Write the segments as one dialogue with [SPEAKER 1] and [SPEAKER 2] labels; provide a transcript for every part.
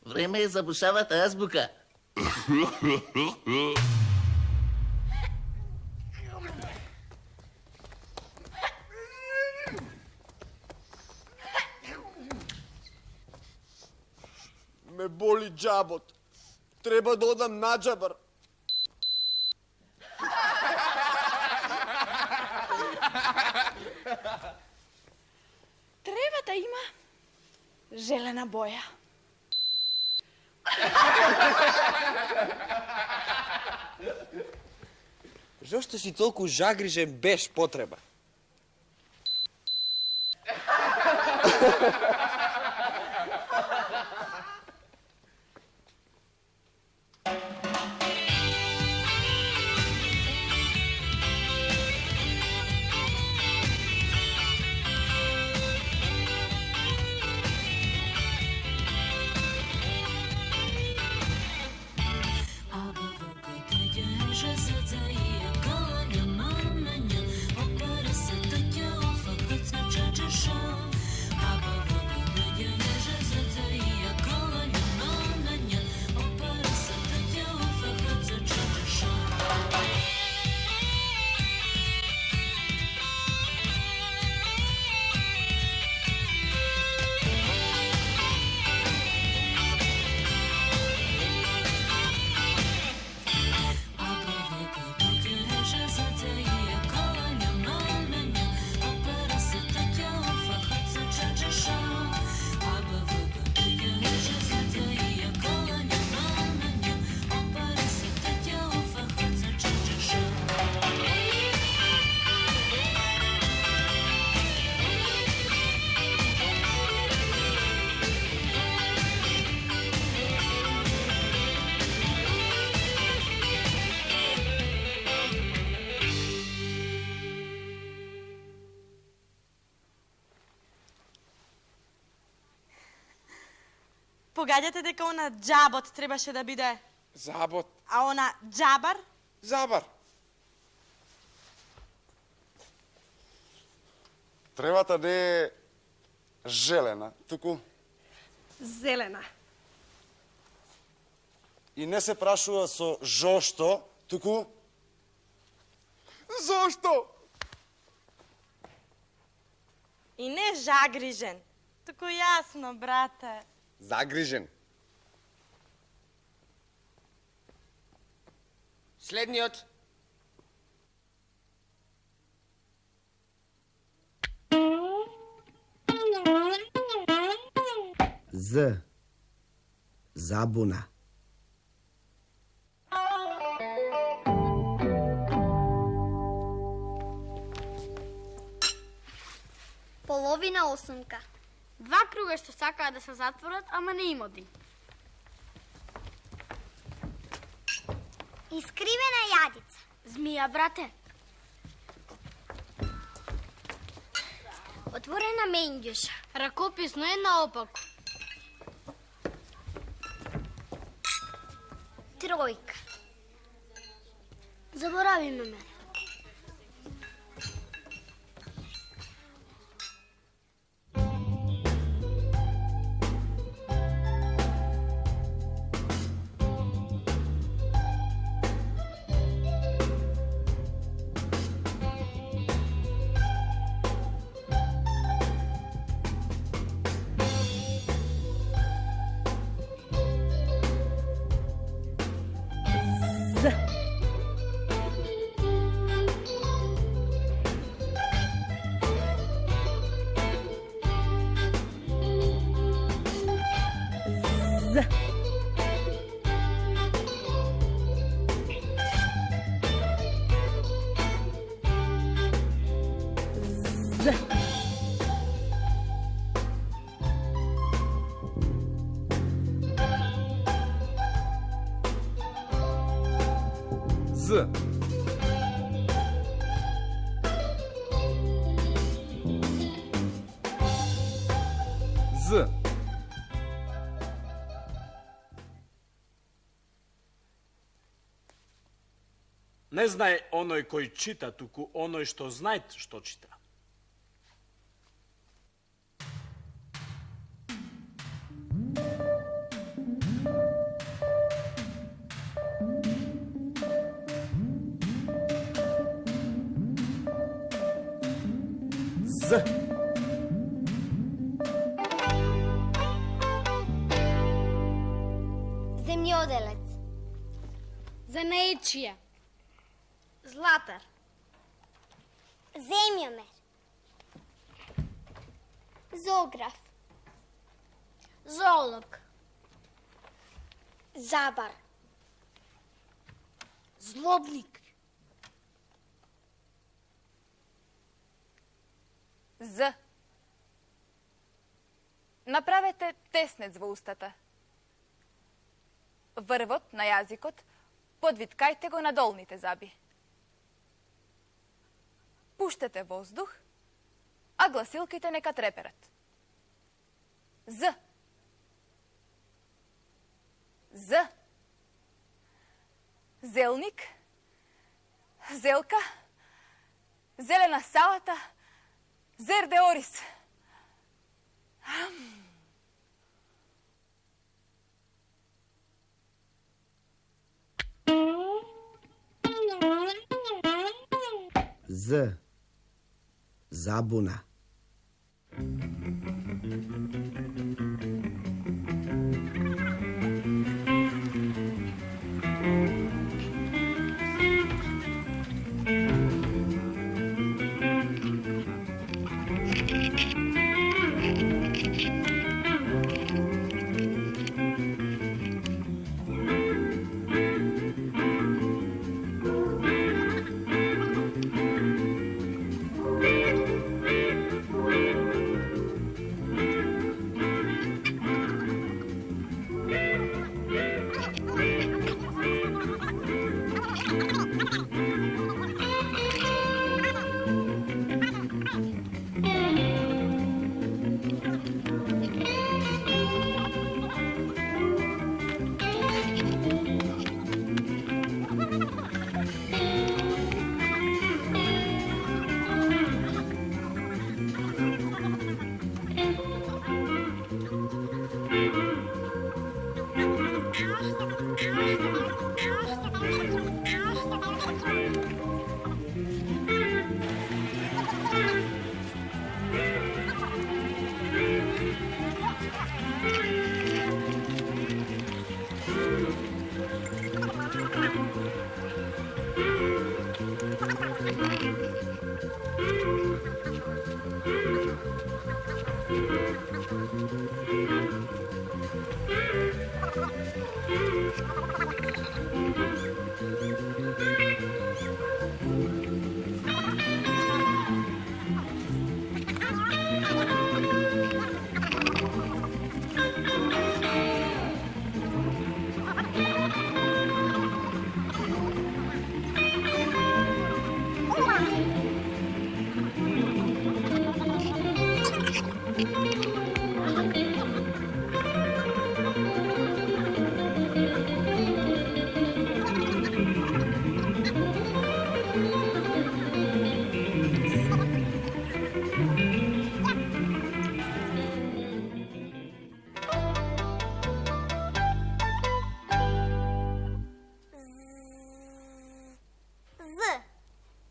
[SPEAKER 1] Vreme je za bušavata azbuka.
[SPEAKER 2] Me boli džabot. Treba da odam na džabar.
[SPEAKER 3] Treba da ima želena boja.
[SPEAKER 2] Zašto si toliko žagrižen bez potreba?
[SPEAKER 3] Погаѓате дека она джабот требаше да биде,
[SPEAKER 2] Забот.
[SPEAKER 3] а она джабар?
[SPEAKER 2] Забар. Тревата не е желена, туку
[SPEAKER 3] Зелена.
[SPEAKER 2] и не се прашува со жошто, туку зошто?
[SPEAKER 3] И не жагрижен. Туку јасно, брате.
[SPEAKER 2] Загрижен.
[SPEAKER 4] Следниот.
[SPEAKER 5] З. Забуна.
[SPEAKER 6] Половина осумка. Два круга што сакаат да се затворат, ама не им оди. Искривена јадица. Змија, брате. Отворена менѓуша. Ракописно е наопаку. Тројка. Заборави ме мене.
[SPEAKER 2] З. З.
[SPEAKER 7] Не знае оној кој чита, туку оној што знае што чита.
[SPEAKER 5] Z.
[SPEAKER 6] Земјоделец.
[SPEAKER 4] Занаечија.
[SPEAKER 6] Златар. Земјомер. Зоограф. Зоолог. Забар.
[SPEAKER 4] Злобник.
[SPEAKER 8] З. Направете теснец во устата. Врвот на јазикот подвиткајте го на долните заби. Пуштете воздух, а гласилките нека треперат. З. З. Зелник. Зелка. Зелена салата. Зерде орис.
[SPEAKER 5] Z. Zabuna.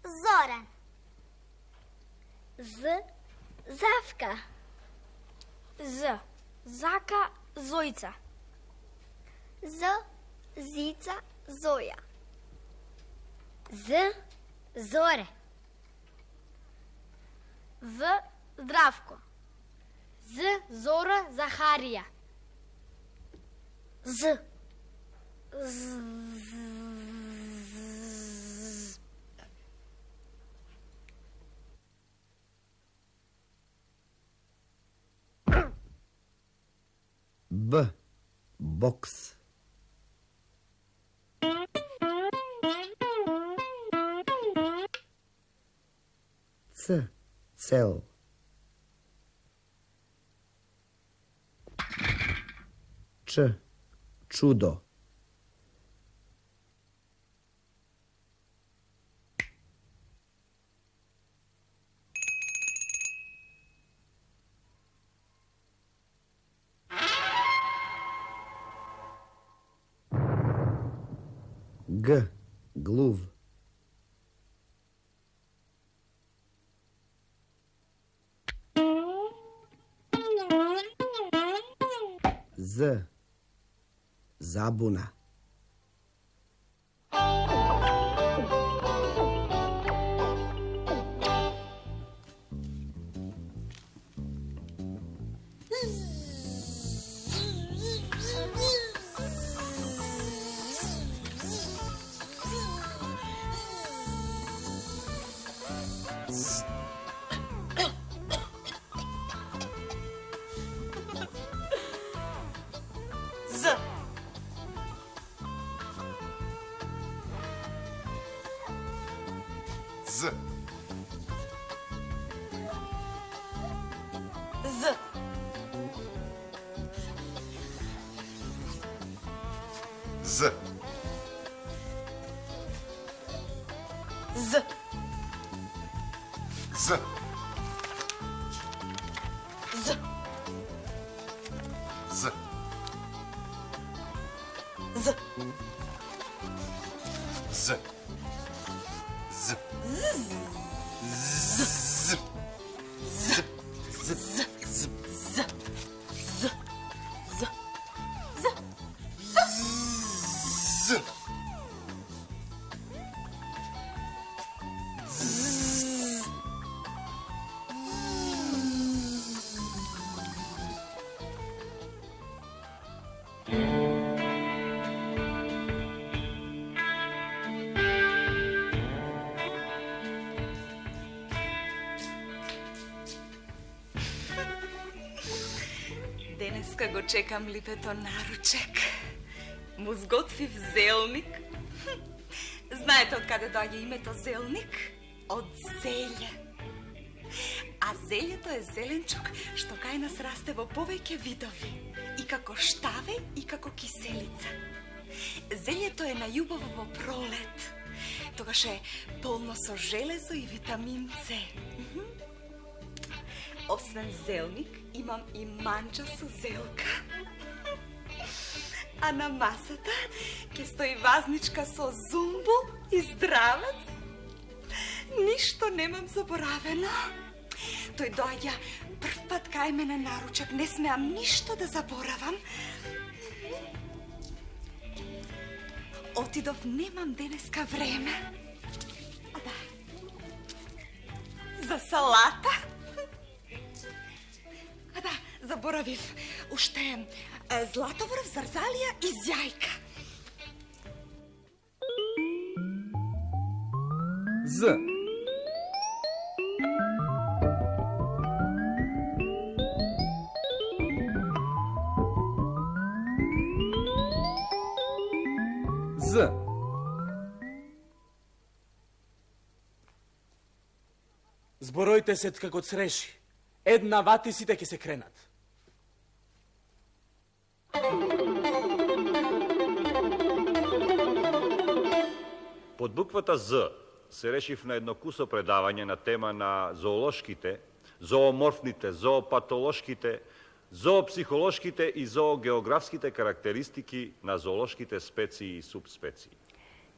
[SPEAKER 6] Зоран. З. Завка.
[SPEAKER 4] З. Зака, Зојца.
[SPEAKER 6] З. Зица, Зоја.
[SPEAKER 4] З. Зоре. В. Здравко. З. Зора, Захарија. З.
[SPEAKER 5] B. Boks. C. Cel. Č. Čudo. G. Gluv. Z. Zabuna.
[SPEAKER 3] Z.
[SPEAKER 2] Z.
[SPEAKER 3] Z.
[SPEAKER 2] Z.
[SPEAKER 3] Z.
[SPEAKER 2] Z.
[SPEAKER 3] Z.
[SPEAKER 2] Z.
[SPEAKER 3] Z.
[SPEAKER 2] Z. Z.
[SPEAKER 9] Денеска го чекам липето наручек. Му сготвив зелник. Знаете од каде доаѓа името зелник? Од зелја. А зелјето е зеленчук што кај нас расте во повеќе видови. И како штаве, и како киселица. Зелјето е најубаво во пролет. Тогаш е полно со железо и витамин С. Освен зелник, имам и манџа со зелка. А на масата ќе стои вазничка со зумбул и здравец. Ништо немам заборавено. Тој доаѓа прв пат кај мене наручек, не смеам ништо да заборавам. Отидов, немам денеска време. А да, за салата. А да, заборавив, уште златоврв, зарзалија и зјајка.
[SPEAKER 10] З. З.
[SPEAKER 7] Зборојте се како цреши. Една вати сите ќе се кренат.
[SPEAKER 11] Под буквата З се решив на едно кусо предавање на тема на зоолошките, зооморфните, зоопатолошките, зоопсихолошките и зоогеографските карактеристики на зоолошките специи и субспеции.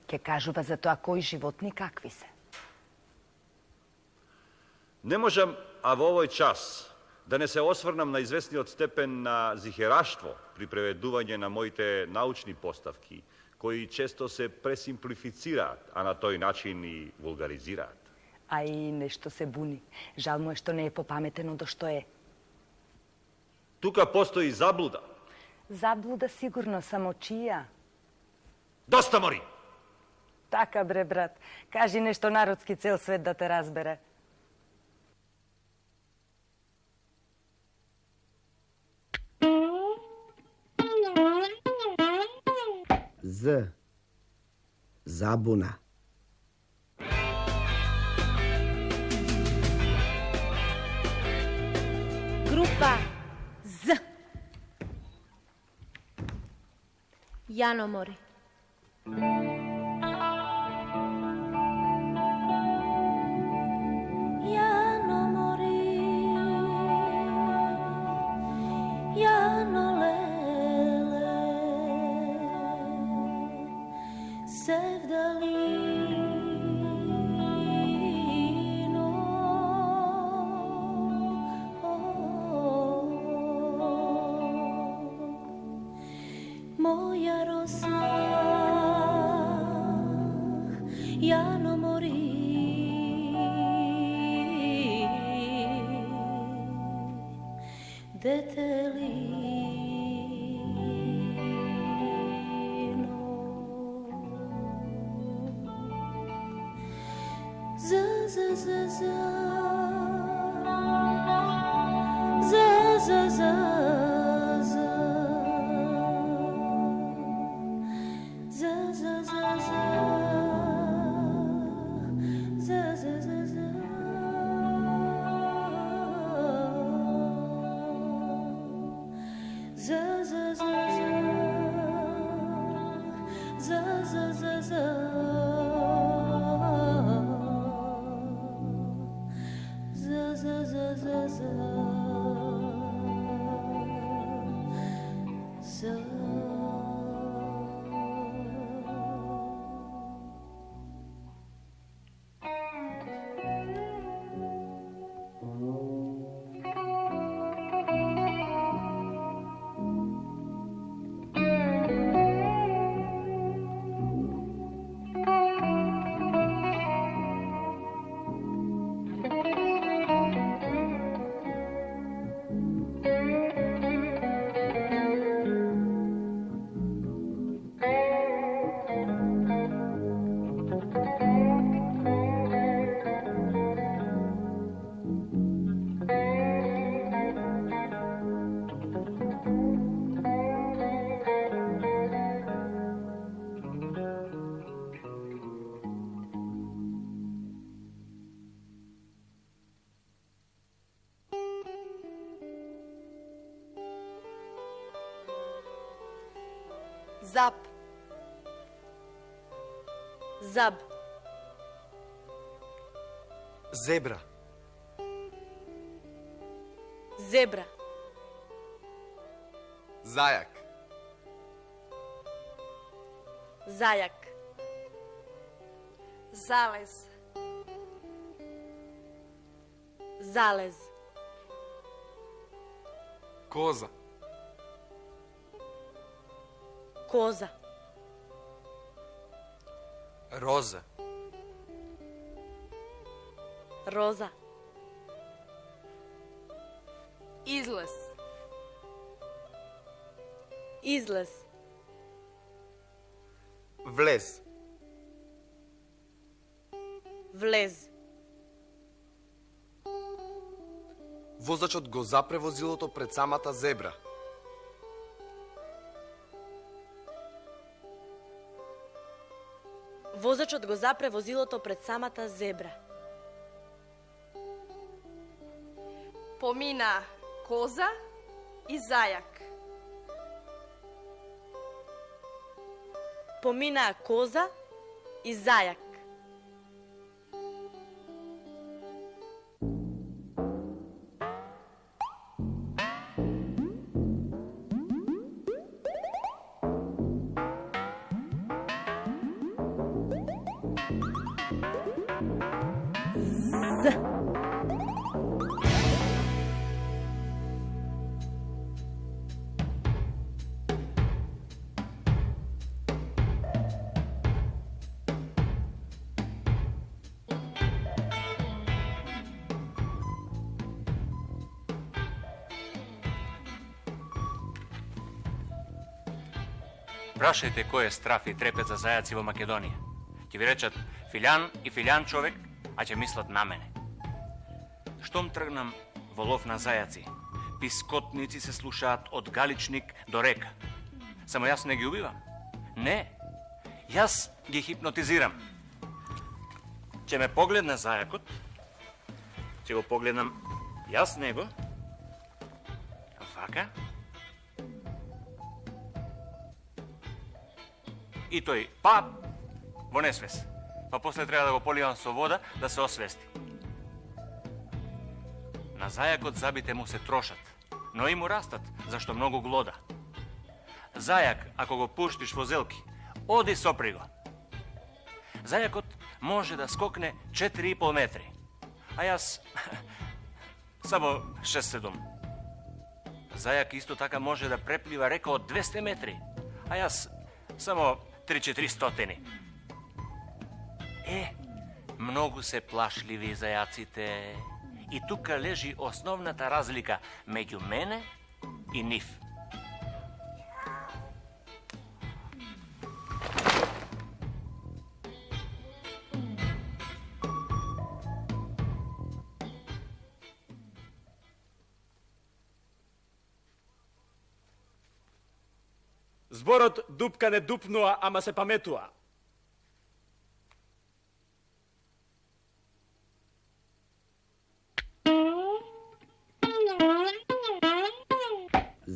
[SPEAKER 8] Ке кажува за тоа кои животни какви се.
[SPEAKER 11] Не можам, а во овој час, да не се осврнам на известниот степен на зихераштво при преведување на моите научни поставки, кои често се пресимплифицираат, а на тој начин и вулгаризираат.
[SPEAKER 8] А и нешто се буни. Жал му е што не е попаметено до што е.
[SPEAKER 11] Тука постои заблуда.
[SPEAKER 8] Заблуда сигурно, само чија?
[SPEAKER 11] Доста мори!
[SPEAKER 8] Така бре, брат. Кажи нешто народски, цел свет да те разбере.
[SPEAKER 5] Z. Zabuna.
[SPEAKER 12] Група З. Јаномори.
[SPEAKER 13] Janolele, se
[SPEAKER 3] Zap. Zab.
[SPEAKER 2] Zebra.
[SPEAKER 3] Zebra.
[SPEAKER 2] Zajak.
[SPEAKER 3] Zajak.
[SPEAKER 9] Zalez.
[SPEAKER 3] Zalez.
[SPEAKER 2] Koza.
[SPEAKER 3] Koza.
[SPEAKER 2] Roza.
[SPEAKER 3] Roza.
[SPEAKER 9] Izlaz.
[SPEAKER 3] Izlaz.
[SPEAKER 2] Влез.
[SPEAKER 3] Влез.
[SPEAKER 2] Возачот го запре возилото пред самата зебра.
[SPEAKER 3] Возачот го запре возилото пред самата зебра.
[SPEAKER 9] Помина коза и зајак.
[SPEAKER 3] Поминаа коза и зајак.
[SPEAKER 13] Прашајте кој е страф и трепет за зајаци во Македонија. Ќе ви речат филјан и филјан човек, а ќе мислат на мене. Штом тргнам во лов на зајаци, пискотници се слушаат од Галичник до река. Само јас не ги убивам. Не, јас ги хипнотизирам. Ќе ме погледне зајакот, ќе го погледнам јас него, вака, и тој пап во несвес. Па после треба да го поливам со вода да се освести. На зајакот забите му се трошат, но и му растат, зашто многу глода. Зајак, ако го пуштиш во зелки, оди сопри го. Зајакот може да скокне 4,5 метри, а јас само 6-7. Зајак исто така може да преплива река од 200 метри, а јас само 3-400. Многу се плашливи зајаците. И тука лежи основната разлика меѓу мене и нив.
[SPEAKER 7] Зборот дупка не дупнува, ама се паметува.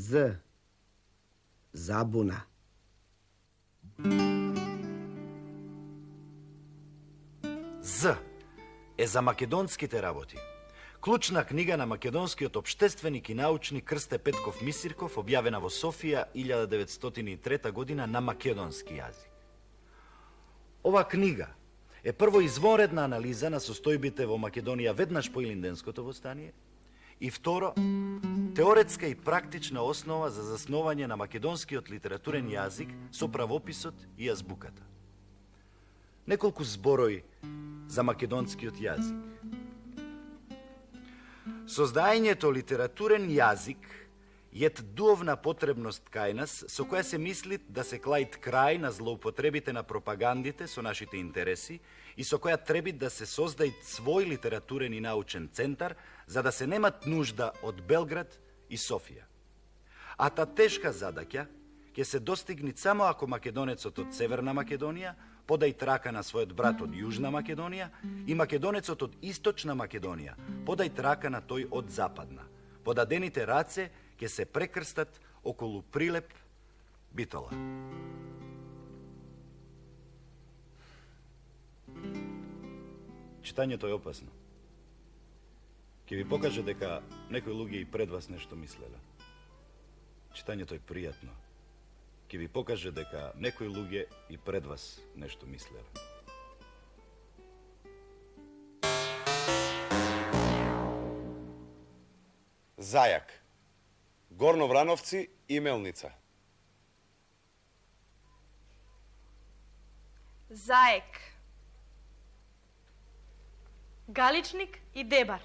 [SPEAKER 5] Z. Zabuna.
[SPEAKER 14] З е за македонските работи. Клучна книга на македонскиот обштественик и научник Крсте Петков Мисирков, објавена во Софија 1903 година на македонски јазик. Ова книга е прво извонредна анализа на состојбите во Македонија веднаш по Илинденското востание и второ, теоретска и практична основа за заснување на македонскиот литературен јазик со правописот и азбуката. Неколку зборови за македонскиот јазик. Создајањето литературен јазик ет дуовна потребност кај нас, со која се мисли да се клаит крај на злоупотребите на пропагандите со нашите интереси и со која треби да се создај свој литературен и научен центар, за да се немат нужда од Белград и Софија. А та тешка задаќа ќе се достигне само ако македонецот од Северна Македонија подај трака на својот брат од Јужна Македонија и македонецот од Источна Македонија подај трака на тој од Западна. Подадените раце ќе се прекрстат околу Прилеп Битола. Читањето е опасно. Ќе ви покаже дека некои луѓе и пред вас нешто мислеле. Читањето е пријатно. Ќе ви покаже дека некои луѓе и пред вас нешто мислеле.
[SPEAKER 2] Зајак. Горно Врановци и Мелница.
[SPEAKER 3] Заек. Галичник и Дебар.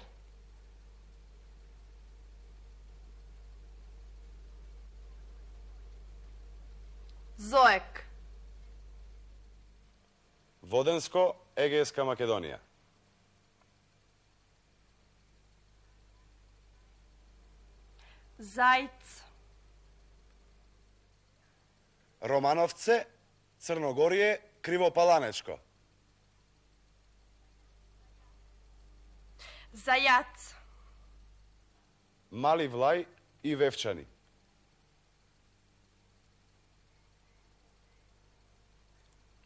[SPEAKER 3] Зоек.
[SPEAKER 2] Воденско, Егејска Македонија.
[SPEAKER 3] Зајц.
[SPEAKER 2] Романовце, Црногорие, Кривопаланечко.
[SPEAKER 3] Зајац.
[SPEAKER 2] Мали Влај и Вевчани.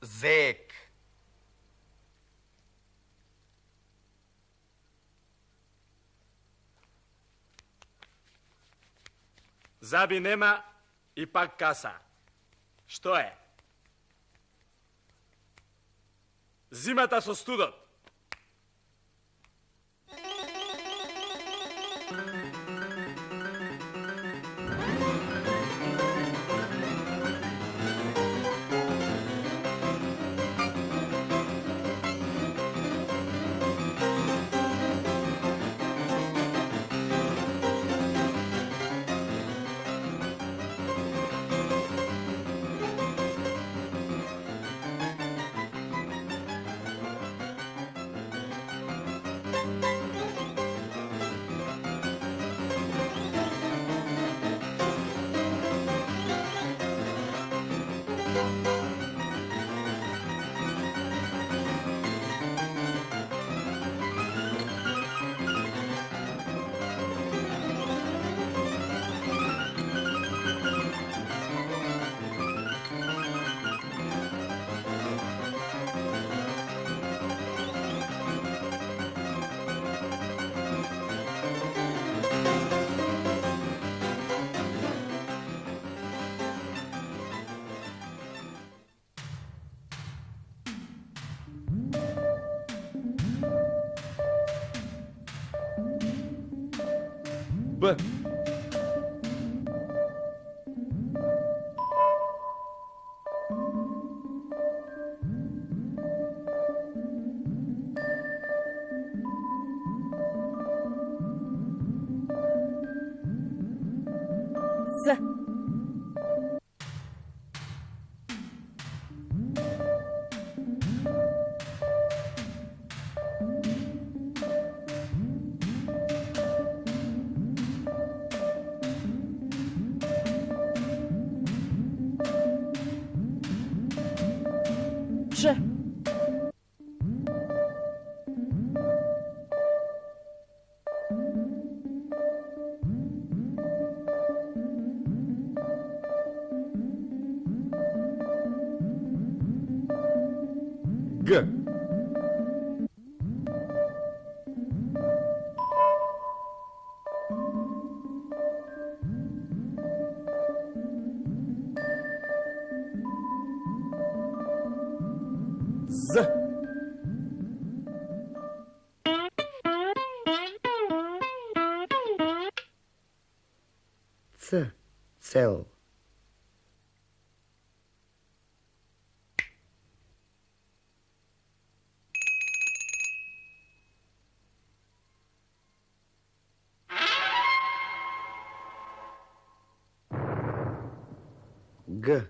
[SPEAKER 14] Зек.
[SPEAKER 7] Заби нема и пак каса. Што е? Зимата со студот.
[SPEAKER 10] Б.
[SPEAKER 12] Z. Ž.
[SPEAKER 10] G. Z.
[SPEAKER 5] C. Cel. G.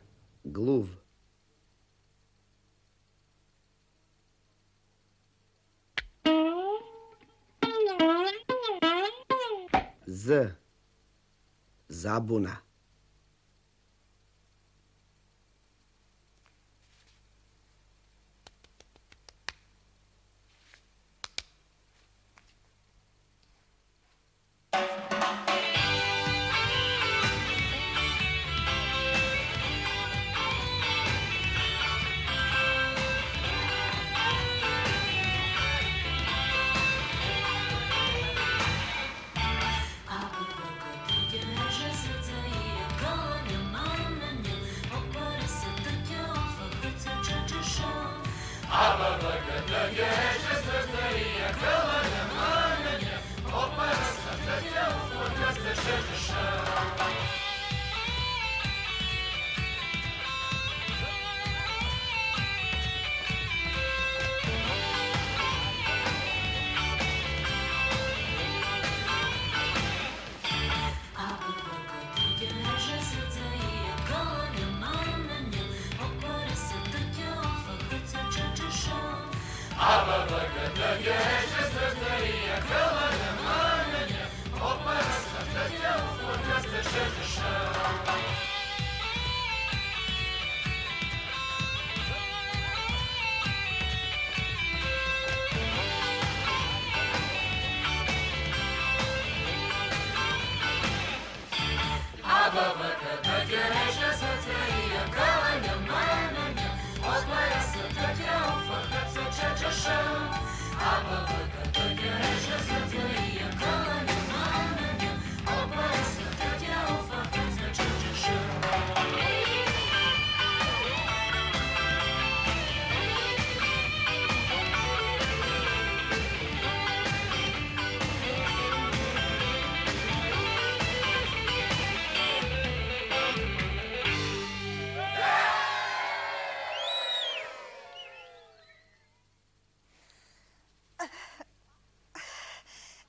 [SPEAKER 5] Gluv. Z. Zabuna.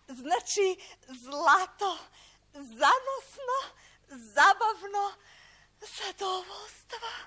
[SPEAKER 9] Znači, zlato, zanosno, zabavno, zadovoljstvo.